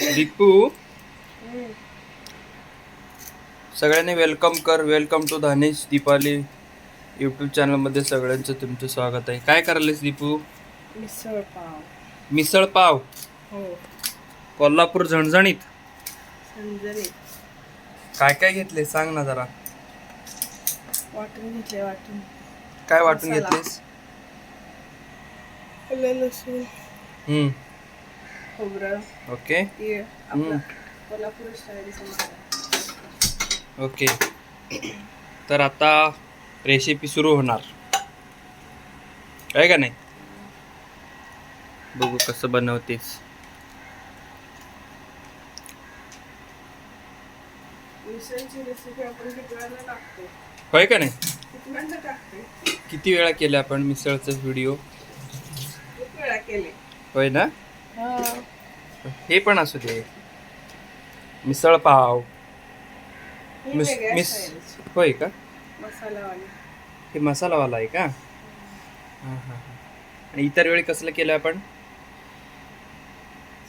दीपू सगळ्यांनी welcome to धानेश Deepali YouTube चॅनलमध्ये सगळ्यांचं तुमचं स्वागत आहे. काय करायलेस दीपू? मिसळ पाव. मिसळ पाव. हो. कोल्हापूर झणझणीत. झणझणीत. काय काय घेतले सांग ना जरा. वाटून घेतले. वाटून काय वाटून मसाला. घेतलेस? आलं लसूण खोबरं ओके तीळ आपला कोल्हापूर स्टाईलचा मसाला. ओके. तर आता रेसिपी सुरू होणार आहे का नाही? बघू कसं बनवतेस. मिसळची रेसिपी आपण किती वेळा टाकतो? होय का नाही? किती वेळा टाकते? किती वेळा केले आपण मिसळचं व्हिडिओ? खूप वेळा केले. होय ना? हा. हे पण असू दे. मिसळ पाव. ही वेगळ्या स्टाईलची. होय का? मसालावाली. हे मसालावाला आहे का? हां हां हां. आणि इतर वेळी कसलं केलं आपण?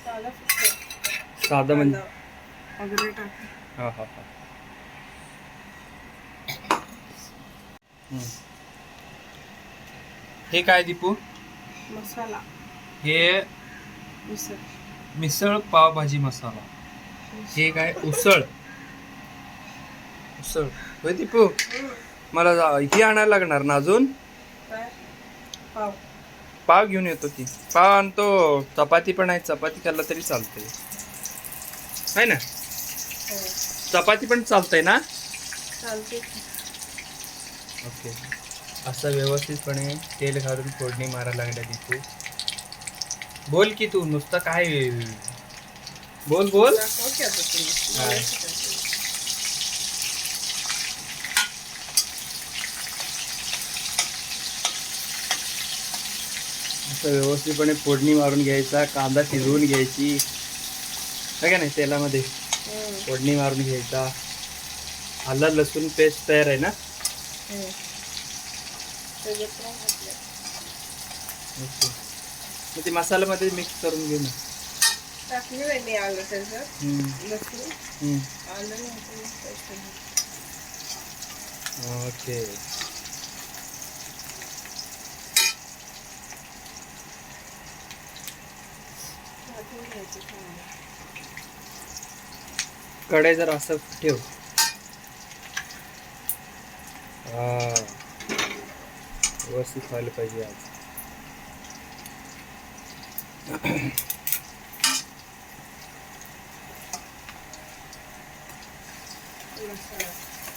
साधा फक्त. साधं म्हणजे वगैरे टाक. हां हां हां. हे काय दीपू? मसाला. हे मिसळ. मिसळ पावभाजी मसाला. हे काय? उसळ. उसळ होय दीपू? मला ही आणायला लागणार ना अजून. काय? पाव. पाव घेऊन येतो की. पाव आणतो. चपाती पण आहे. चपाती खाल्ला तरी चालतंय है ना? हो. चपाती पण चालतंय ना? चालते. ओके. असं व्यवस्थितपणे तेल घालून फोडणी मारायला लागल्या दीपू. बोल की तू नुसतं काय बोल बोल. दाखव की आता तुम्ही. असं व्यवस्थितपणे फोडणी मारून घ्यायचा. कांदा शिजवून घ्यायची है का नाही? तेलामध्ये फोडणी मारून घ्यायचा. आलं लसूण पेस्ट तयार आहे ना? ओके. मग ते मसाल्यामध्ये मिक्स करून घेऊ ना. टाकली नाही मी आलं त्याच्यात. लसूण आलं ओके. कढई जर असं ठेव. व्यवस्थित व्हायला पाहिजे आज.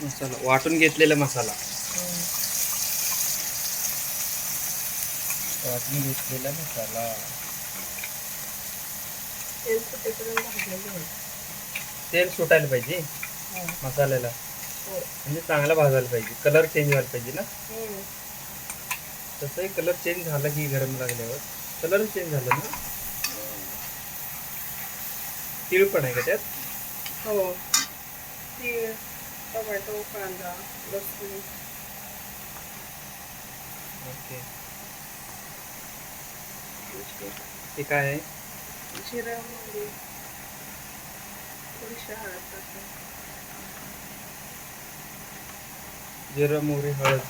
मसाला वाटून घेतलेला मसाला. वाटून घेतलेला मसाला. तेल सुटायला पाहिजे मसाल्याला. म्हणजे चांगला भाजायला पाहिजे. कलर चेंज व्हायला पाहिजे ना. तसंही कलर चेंज झाला की गरम लागल्यावर कलर चेंज झाला ना. तीळ पण आहे का त्यात? हो. तीळ टोमॅटो कांदा लसूण. ओके. ते काय आहे? जिरा मोहरी थोडीशी हळद टाकते. जिरं मोहरी हळद.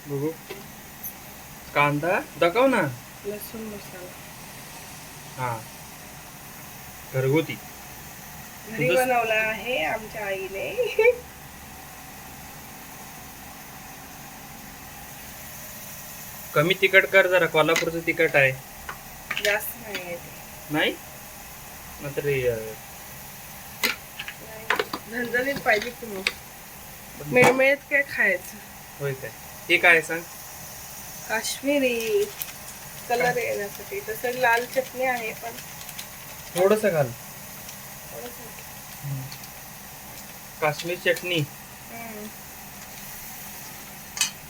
बघू. कांदा दाखव ना. लसूण मसाला. हा घरगुती घरी बनवला आहे आमच्या आईने. कमी तिखट कर जरा. कोल्हापूरचं तिखट आहे. जास्त नाही. नाही मात्र झणझणीत पाहिजे की मग. मिळमिळत काय खायचं. होय काय? ते काय सांग. काश्मीरी कलर येण्यासाठी. तसं लाल चटणी आहे पण थोडस घाल. काश्मीर चटणी.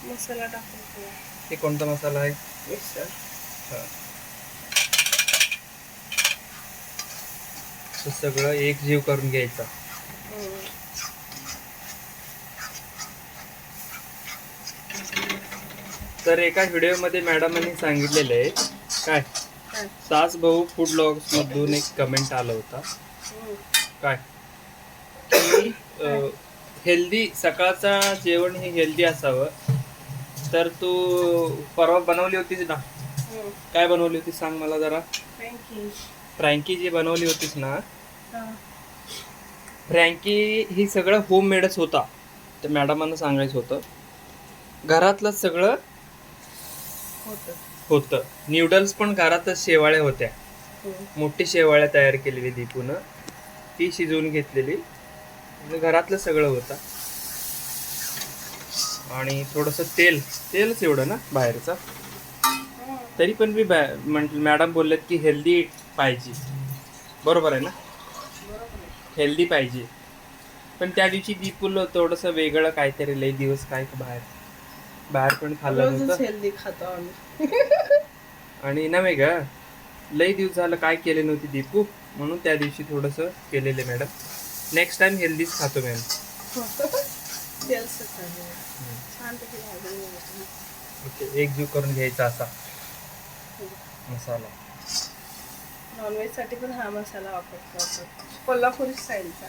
मसाला टाकून. ते कोणता मसाला आहे? मिसळ. सगळं एक जीव करून घ्यायचा. तर एका व्हिडिओमध्ये मॅडमांनी सांगितलेलं आहे काय काय? सास भाऊ फूड ब्लॉग्स मधून एक कमेंट आला होता. हम्म. काय की हेल्दी सकाळचा जेवण हे हेल्दी असावं. तर तू परवा बनवली होतीस ना, हम्म. काय बनवली होती सांग मला जरा. फ्रँकी. फ्रँकी जी बनवली होतीस ना, हा. फ्रँकी ही सगळं होममेडच होता. तर मॅडमांना सांगायचं होतं घरातलं सगळं होतं. होतं. न्यूडल्स पण घरातच शेवाळ्या होत्या. हम्म. मोठी शेवाळ्या तयार केलेली दीपून, ती शिजवून घेतलेली आणि घरातलं सगळं होतं. आणि थोडंसं तेलच एवढं ना बाहेरचं. हम्म. तरी पण मी म्हटलं मॅडम बोललेत की हेल्दी पाहिजे. बरोबर आहे ना, बरोबर आहे. हेल्दी पाहिजे. पण त्या दिवशी दीपूला थोडंसं वेगळं काहीतरी लई दिवस काय बाहेर पण खाल्लं रोजच नव्हतं. हेल्दी खातो आम्ही. आणि नव्हे ग, लई दिवस झालं काय केले नव्हती दीपू, म्हणून त्या दिवशी थोडंसं केलेलं मॅडम. नेक्स्ट टाइम हेल्दीच खातो मॅम. तेलचं खातो. छानपैकी भाजून घ्यायचं. ओके, एकजीव करून घ्यायचा असा मसाला. नॉनव्हेज साठी पण हा मसाला वापरतो आपण, कोल्हापुरी स्टाईलचा.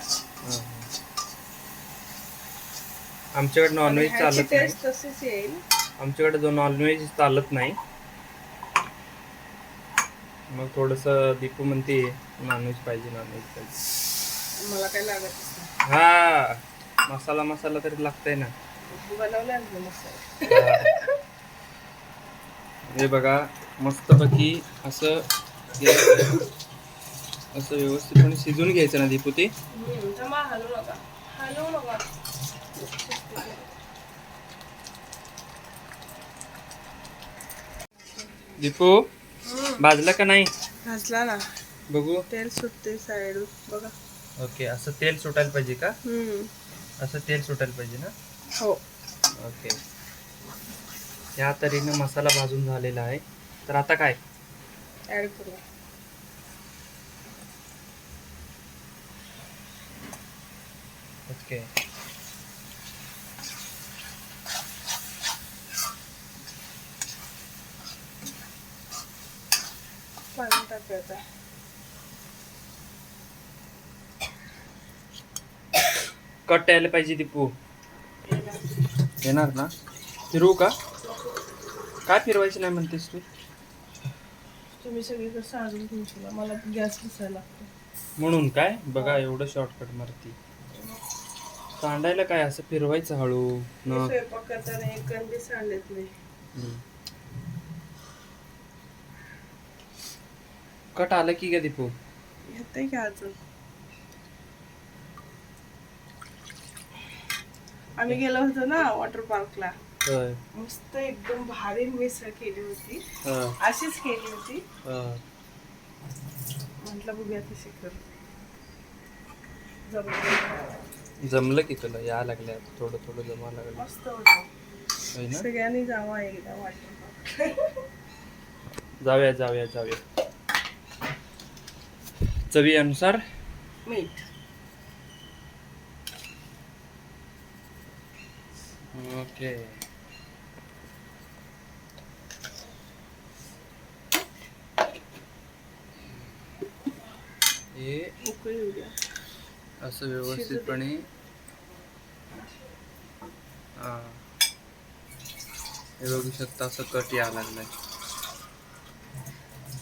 आमच्याकडे नॉनव्हेज चालत नाही. टेस्ट तशीच येईल. आमच्याकडे जो नॉनव्हेज चालत नाही. मग थोडंसं दीपू म्हणते नॉनव्हेज पाहिजे. मला काय लागत नाही. हा, मसाला तरी लागतंय ना. बनवला ना मसाला. हे बघा मस्तपैकी असं व्यवस्थितपणे शिजून घ्यायचं ना दीपू ते. जमा हलवू नका. दीपू भाजला का नाही? भाजला ना. बघू. तेल सुटते साईड बघा. ओके, असं तेल सुटायला पाहिजे का? असं तेल सुटायला पाहिजे ना. हो. ओके, या तऱ्हेने मसाला भाजून झालेला आहे. तर आता काय ऍड करू? ओके, पाणी टाकायचं. कट यायला पाहिजे दीपू. येणार ना? फिरवू का? काय फिरवायची नाही म्हणतेस तू? तुम्ही सगळी कसं अजून तुमची मला गॅस दिसायला लागतो म्हणून काय बघा, एवढं शॉर्टकट मारती. सांडायला काय, असं फिरवायचं हळू न. स्वयंपाक करताना एक कण बी सांडत नाही. कट आलं की का दीपू? येते की अजून. आम्ही गेलो होतो ना वॉटर पार्कला. मस्त एकदम भारी मिसळ केली होती. अशीच केली होती. म्हटलं बघूया तशी करू. जमलं की तुला? या लागल्या थोडं जमा लागलं. मस्त होतं. सगळ्यांनी जावा एकदा वॉटर पार्क. जाऊया. चवीनुसार मीठ. ओके, हे उकळी येऊ द्या. असं व्यवस्थितपणे. हे बघू शकता, असं कट यायला लागलाय.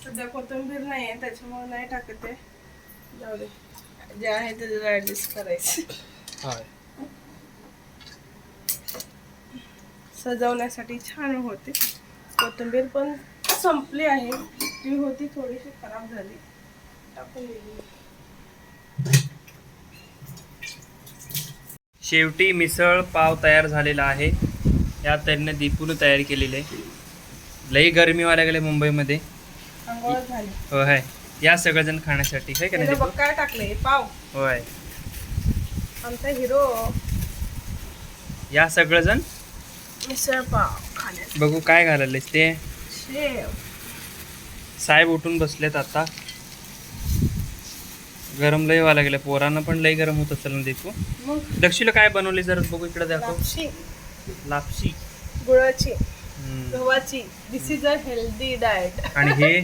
सध्या कोथिंबीर नाही आहे त्याच्यामुळे नाही टाकत आहे. जाऊ दे, जे आहे ते ऍडजस्ट करायचं. हाय, सजवण्यासाठी छान होते. कोथिंबीर पण संपली आहे. ती होती थोडीशी खराब झाली, टाकून दिली. शेवटी मिसळ पाव तयार झालेला आहे. या तऱ्हेने दीपून तयार केलेले आहे. लई गरमी व्हायला गेले मुंबईमध्ये. अंघोळ झाली. होय, या सगळेजण खाण्यासाठी काय का नाही दीपू? काय टाकले? पाव. होय, आमचा हिरो. या सगळेजण मिसळ पाव खाण्यात. बघू काय घालायलेस ते. शेव. साहेब उठून बसलेत आता. गरम लई व्हायला गेलं. पोरांना पण लई गरम होत असेल ना दीपू? मग दक्षिला काय बनवली जरा बघू, इकडे दाखव. लापशी गुळाची, गव्हाची. दिस इज अ हेल्दी डाएट. आणि हे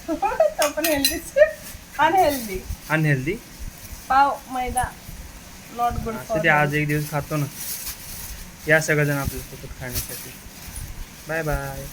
तो पण हेल्दी अनहेल्दी. अनहेल्दी पाव मैदा नॉट गुड असं ते आज एक दिवस खातो ना. या सगळेजण आपल्यासोबत खाण्यासाठी. Bye bye.